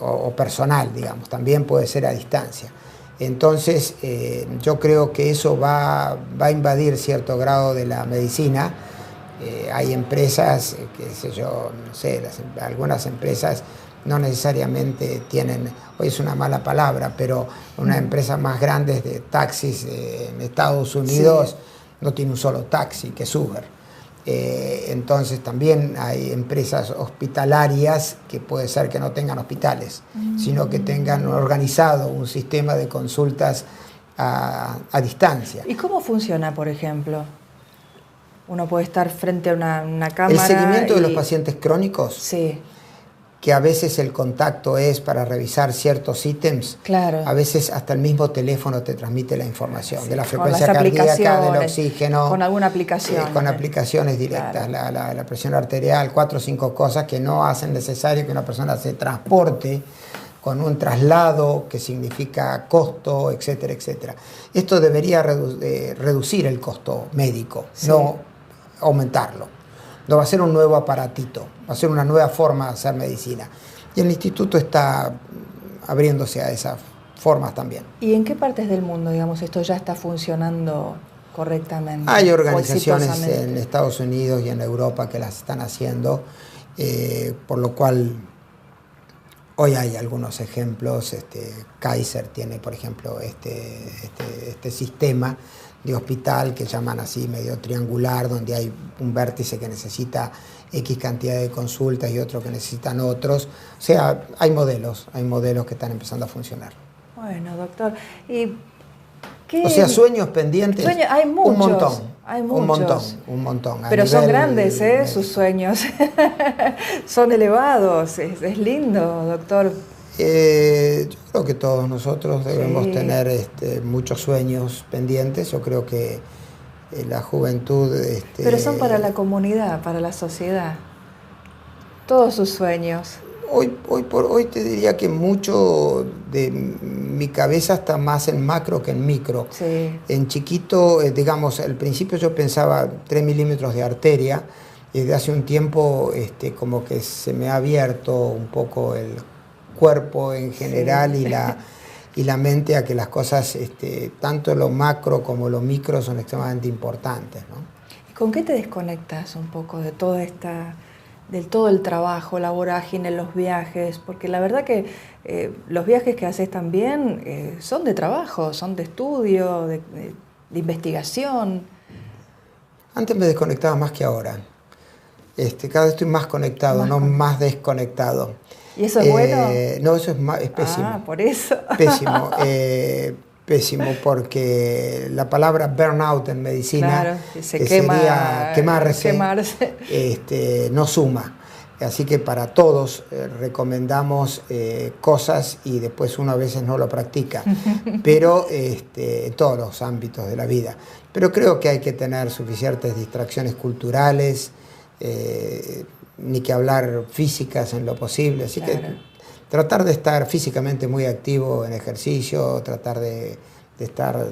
o personal, digamos, también puede ser a distancia. Entonces, yo creo que eso va a invadir cierto grado de la medicina. Hay empresas, qué sé yo, no sé, algunas empresas no necesariamente tienen, hoy es una mala palabra, pero una empresa más grande de taxis en Estados Unidos no tiene un solo taxi, que es Uber. Entonces también hay empresas hospitalarias que puede ser que no tengan hospitales, sino que tengan organizado un sistema de consultas a distancia. ¿Y cómo funciona, por ejemplo? Uno puede estar frente a una cámara. El seguimiento de los pacientes crónicos. que a veces el contacto es para revisar ciertos ítems, claro. A veces hasta el mismo teléfono te transmite la información, sí, de la frecuencia con cardíaca, del oxígeno. Con alguna aplicación. Con aplicaciones directas, claro. La presión arterial, 4 o 5 cosas que no hacen necesario que una persona se transporte con un traslado que significa costo, etcétera, etcétera. Esto debería reducir el costo médico, sí, no aumentarlo. No va a ser un nuevo aparatito, va a ser una nueva forma de hacer medicina. Y el instituto está abriéndose a esas formas también. ¿Y en qué partes del mundo, digamos, esto ya está funcionando correctamente? Hay organizaciones en Estados Unidos y en Europa que las están haciendo, por lo cual hoy hay algunos ejemplos. Kaiser tiene, por ejemplo, este sistema de hospital que llaman así medio triangular, donde hay un vértice que necesita X cantidad de consultas y otro que necesitan otros. O sea, hay modelos que están empezando a funcionar. Bueno, doctor, ¿y qué? O sea, sueños pendientes, hay muchos, un montón. Hay muchos. Un montón. Pero son grandes, sus sueños. Son elevados, es lindo, doctor. Yo creo que todos nosotros debemos tener muchos sueños pendientes. Yo creo que la juventud... Pero son para la comunidad, para la sociedad. Todos sus sueños. Hoy por hoy te diría que mucho de mi cabeza está más en macro que en micro. Sí. En chiquito, digamos, al principio yo pensaba 3 milímetros de arteria, y desde hace un tiempo como que se me ha abierto un poco el cuerpo en general, sí, y la mente a que las cosas, tanto lo macro como lo micro, son extremadamente importantes, ¿no? ¿Y con qué te desconectas un poco de toda del todo el trabajo, la vorágine, los viajes? Porque la verdad que los viajes que haces también son de trabajo, son de estudio, de investigación. Antes me desconectaba más que ahora. Cada vez estoy más conectado, más desconectado. ¿Y eso es bueno? No, eso es pésimo. Ah, por eso. Pésimo. Pésimo, porque la palabra burnout en medicina, claro, sería quemarse, no suma. Así que para todos recomendamos cosas y después uno a veces no lo practica, pero en todos los ámbitos de la vida. Pero creo que hay que tener suficientes distracciones culturales, ni que hablar físicas en lo posible. Así que tratar de estar físicamente muy activo en ejercicio, tratar de estar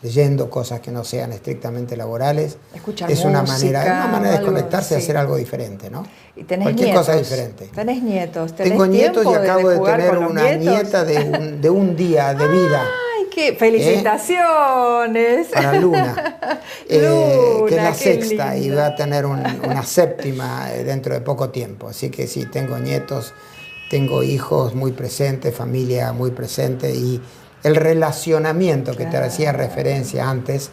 leyendo cosas que no sean estrictamente laborales. Escuchar es música, una manera de desconectarse y sí, hacer algo diferente, ¿no? Y tenés cualquier nietos, cosa diferente. Tenés nietos. Tengo nietos y acabo de tener una nieta de un día de vida. ¡Ay, qué felicitaciones! Para Luna, que es la sexta, lindo. Y va a tener una séptima dentro de poco tiempo. Así que sí, tengo nietos, tengo hijos muy presentes, familia muy presente, y el relacionamiento que te hacía referencia antes,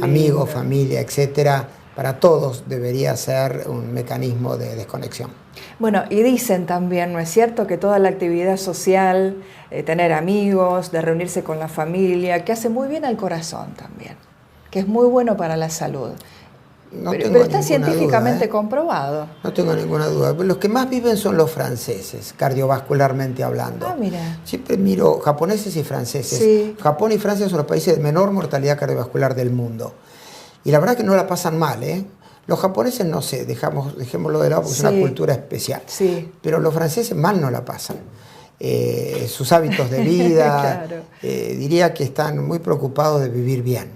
amigos, familia, etcétera, para todos debería ser un mecanismo de desconexión. Bueno, y dicen también, ¿no es cierto?, que toda la actividad social, tener amigos, de reunirse con la familia, que hace muy bien al corazón también, que es muy bueno para la salud. Pero está científicamente comprobado. No tengo ninguna duda. Los que más viven son los franceses, cardiovascularmente hablando. Ah, mira. Siempre miro japoneses y franceses. Sí. Japón y Francia son los países de menor mortalidad cardiovascular del mundo. Y la verdad que no la pasan mal, ¿eh? Los japoneses no sé, dejémoslo de lado porque es una cultura especial. Sí. Pero los franceses mal no la pasan. Sus hábitos de vida, claro. Diría que están muy preocupados de vivir bien.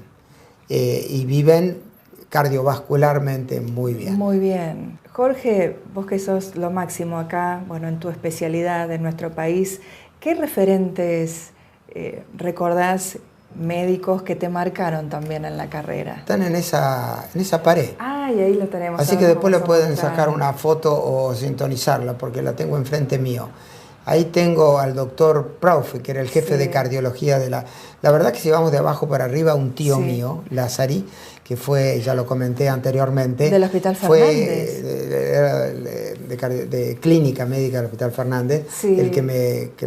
Y viven cardiovascularmente muy bien. Muy bien. Jorge, vos que sos lo máximo acá, bueno, en tu especialidad en nuestro país, ¿qué referentes recordás médicos que te marcaron también en la carrera? Están en esa pared. Ah, y ahí lo tenemos. Así que después le pueden sacar una foto o sintonizarla, porque la tengo enfrente mío. Ahí tengo al doctor Praufe, que era el jefe de cardiología de la... La verdad que si vamos de abajo para arriba, un tío mío, Lázari, que fue, ya lo comenté anteriormente... Del Hospital Fernández. De clínica médica del Hospital Fernández, el que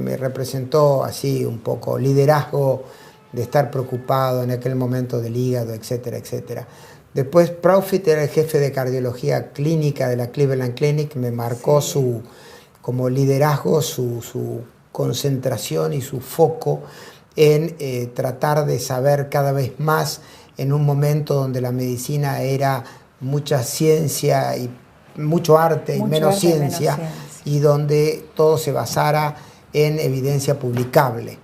me representó así un poco liderazgo, de estar preocupado en aquel momento del hígado, etcétera, etcétera. Después Praufe era el jefe de cardiología clínica de la Cleveland Clinic, me marcó su como liderazgo su concentración y su foco en tratar de saber cada vez más en un momento donde la medicina era mucha ciencia y mucho arte y menos ciencia, y donde todo se basara en evidencia publicable.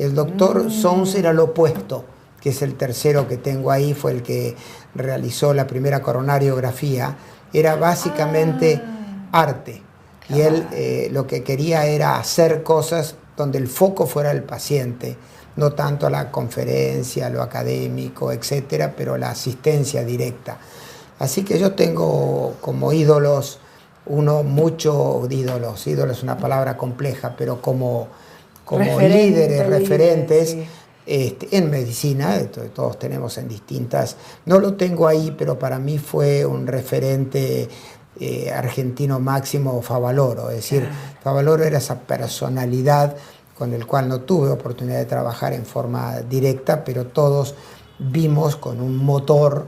El doctor Sons era lo opuesto, que es el tercero que tengo ahí, fue el que realizó la primera coronariografía. Era básicamente arte, y él lo que quería era hacer cosas donde el foco fuera el paciente, no tanto la conferencia, lo académico, etcétera, pero la asistencia directa. Así que yo tengo como ídolos, ídolo es una palabra compleja, pero como líderes, referentes, sí. En medicina, todos tenemos en distintas, no lo tengo ahí, pero para mí fue un referente argentino máximo Favaloro, es decir, Favaloro era esa personalidad con el cual no tuve oportunidad de trabajar en forma directa, pero todos vimos con un motor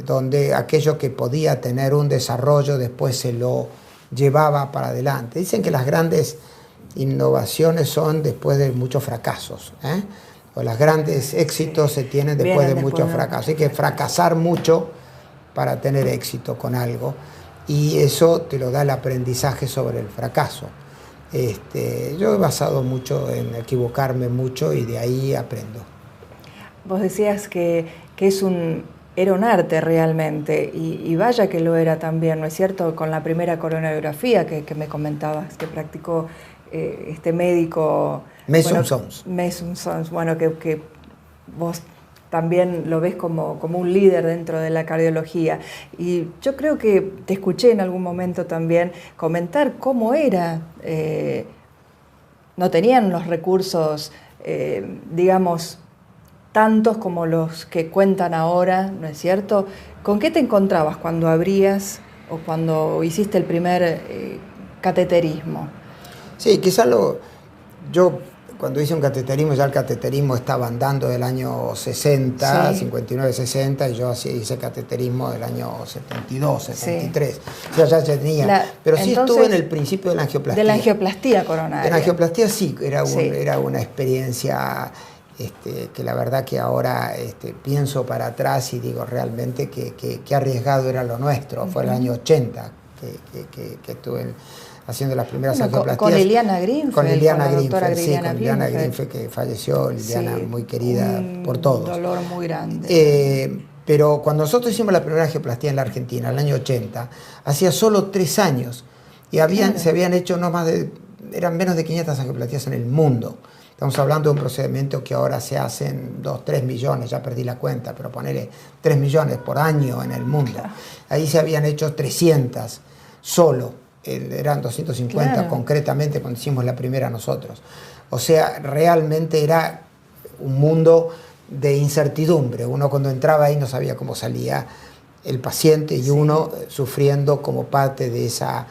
donde aquello que podía tener un desarrollo después se lo llevaba para adelante. Dicen que las grandes innovaciones son después de muchos fracasos, o los grandes éxitos se tienen después de muchos fracasos. Hay que fracasar mucho para tener éxito con algo, y eso te lo da el aprendizaje sobre el fracaso. Yo he basado mucho en equivocarme mucho y de ahí aprendo. Vos decías que era un arte realmente, y vaya que lo era también, ¿no es cierto? Con la primera coronariografía que me comentabas, que practicó este médico Mason Sons. Mason Sons, bueno, que vos también lo ves como un líder dentro de la cardiología. Y yo creo que te escuché en algún momento también comentar cómo era. No tenían los recursos, digamos, tantos como los que cuentan ahora, ¿no es cierto? ¿Con qué te encontrabas cuando abrías o cuando hiciste el primer cateterismo? Sí, quizás yo cuando hice un cateterismo, ya el cateterismo estaba andando del año 60, sí. 59-60, y yo hice cateterismo del año 72, 73. Sí. O sea, ya tenía. Pero sí estuve en el principio de la angioplastia. De la angioplastía coronaria. En la angioplastía sí, era una experiencia que la verdad que ahora pienso para atrás y digo realmente que arriesgado era lo nuestro. Fue el año 80 que estuve haciendo las primeras angioplastías. Con Liliana Grinfeld. Con Liliana Grinfeld, que falleció, Liliana, sí, muy querida por todos. Un dolor muy grande. Pero cuando nosotros hicimos la primera angioplastía en la Argentina, en el año 80, hacía solo 3 años, y se habían hecho eran menos de 500 angioplastías en el mundo. Estamos hablando de un procedimiento que ahora se hacen 2-3 millones, ya perdí la cuenta, pero ponerle 3 millones por año en el mundo. Ahí se habían hecho 300 solo. Eran 250 concretamente cuando hicimos la primera nosotros. O sea, realmente era un mundo de incertidumbre. Uno cuando entraba ahí no sabía cómo salía el paciente, y uno sufriendo como parte de esa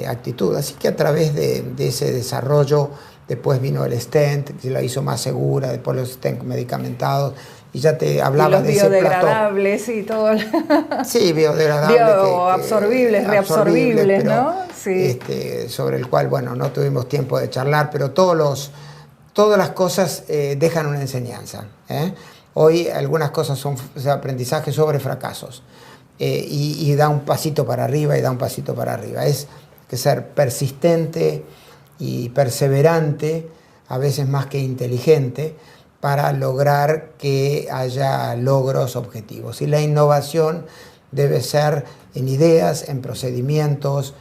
actitud. Así que a través de ese desarrollo, después vino el stent, que la hizo más segura, después los stent medicamentados, y ya te hablaba de ese plató. Biodegradables y todo. Sí, biodegradables. Absorbibles, reabsorbibles, pero, ¿no? Sí. Sobre el cual, bueno, no tuvimos tiempo de charlar, pero todas las cosas dejan una enseñanza. Hoy algunas cosas son aprendizaje sobre fracasos, y da un pasito para arriba y da un pasito para arriba. Es que ser persistente y perseverante, a veces más que inteligente, para lograr que haya logros objetivos. Y la innovación debe ser en ideas, en procedimientos,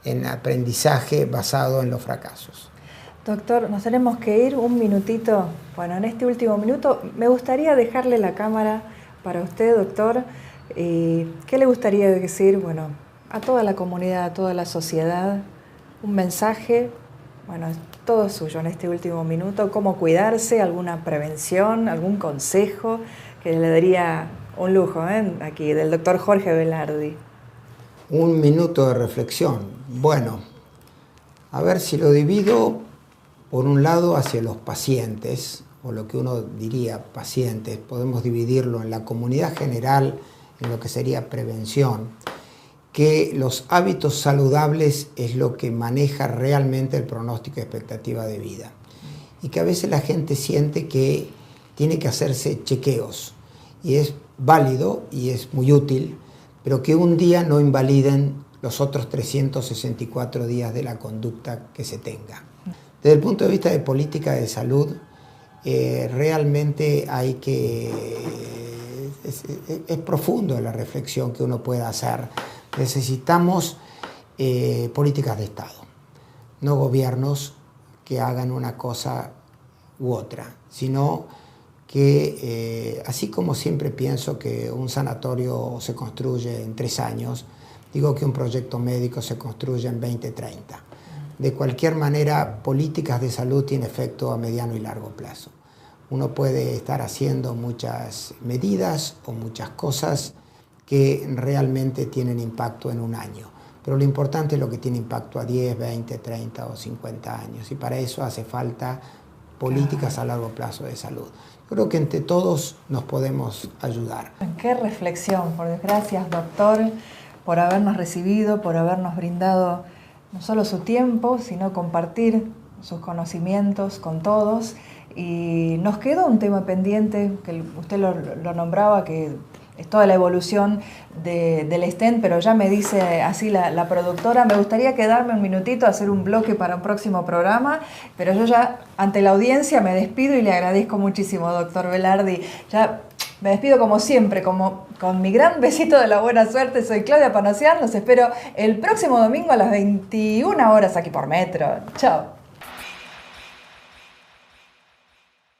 en aprendizaje basado en los fracasos. Doctor, nos tenemos que ir un minutito. Bueno, en este último minuto me gustaría dejarle la cámara para usted, doctor. ¿Qué le gustaría decir, bueno, a toda la comunidad, a toda la sociedad? Un mensaje, bueno, todo suyo en este último minuto. ¿Cómo cuidarse? ¿Alguna prevención? ¿Algún consejo que le daría un lujo aquí del doctor Jorge Velardi? Un minuto de reflexión. Bueno, a ver si lo divido por un lado hacia los pacientes, o lo que uno diría pacientes. Podemos dividirlo en la comunidad general, en lo que sería prevención, que los hábitos saludables es lo que maneja realmente el pronóstico y expectativa de vida. Y que a veces la gente siente que tiene que hacerse chequeos. Y es válido y es muy útil, pero que un día no invaliden los otros 364 días de la conducta que se tenga. Desde el punto de vista de política de salud, realmente hay que... Es profundo la reflexión que uno puede hacer. Necesitamos políticas de Estado, no gobiernos que hagan una cosa u otra, sino que, así como siempre pienso que un sanatorio se construye en 3 años, digo que un proyecto médico se construye en 20, 30. De cualquier manera, políticas de salud tienen efecto a mediano y largo plazo. Uno puede estar haciendo muchas medidas o muchas cosas que realmente tienen impacto en un año. Pero lo importante es lo que tiene impacto a 10, 20, 30 o 50 años. Y para eso hace falta políticas a largo plazo de salud. Creo que entre todos nos podemos ayudar. Qué reflexión. Gracias, doctor, por habernos recibido, por habernos brindado no solo su tiempo, sino compartir sus conocimientos con todos. Y nos quedó un tema pendiente, que usted lo nombraba, que es toda la evolución del stent, pero ya me dice así la productora, me gustaría quedarme un minutito a hacer un bloque para un próximo programa, pero yo ya ante la audiencia me despido y le agradezco muchísimo, doctor Velardi. Ya me despido como siempre, con mi gran besito de la buena suerte. Soy Claudia Panosian, los espero el próximo domingo a las 21 horas aquí por Metro. Chao.